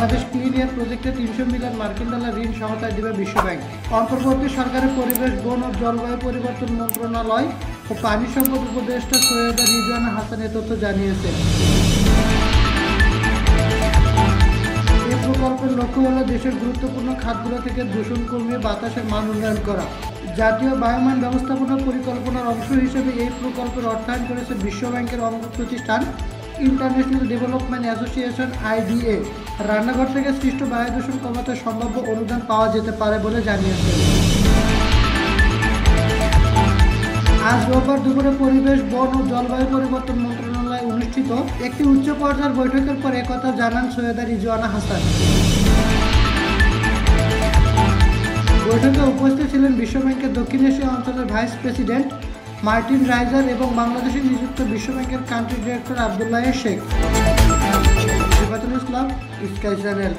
Bangladesh clean air প্রজেক্টে 300 million মার্কিন dollar ঋণ সহায়তা দেবে বিশ্বব্যাংক। অন্তর্বর্তী সরকারের পরিবেশ, বন ও জলবায়ু পরিবর্তন মন্ত্রণালয় ও পানি সম্পদ উপদেষ্টা সৈয়দা রিজওয়ানা হাসান এ তথ্য জানিয়েছেন। এই প্রকল্পের লক্ষ্য হল দেশের গুরুত্বপূর্ণ খাতগুলো থেকে দূষণ কমিয়ে বাতাসের মান উন্নয়ন করা। জাতীয় বায়ুমান ব্যবস্থাপনা পরিকল্পনার অংশ হিসেবে এই প্রকল্পের অর্থায়ন করেছে বিশ্বব্যাংকের অঙ্গ প্রতিষ্ঠান ইন্টারন্যাশনাল ডেভেলপমেন্ট অ্যাসোসিয়েশন IDA। রান্নাঘর থেকে সৃষ্ট বায়ু দূষণ কমাতে সম্ভাব্য অনুদান পাওয়া যেতে পারে বলে জানিয়েছেন। আজ রোববার দুপুরে পরিবেশ, বন ও জলবায়ু পরিবর্তন মন্ত্রণালয়ে অনুষ্ঠিত একটি উচ্চ পর্যায়ের বৈঠকের পর একথা জানান সৈয়দা রিজওয়ানা হাসান। বৈঠকে উপস্থিত ছিলেন বিশ্বব্যাংকের দক্ষিণ এশিয়া অঞ্চলের ভাইস প্রেসিডেন্ট মার্টিন রাইজার এবং বাংলাদেশে নিযুক্ত বিশ্বব্যাংকের কান্ট্রি ডিরেক্টর আব্দুল্লাহ শেখ। ইসলাম, স্কাই চ্যানেল।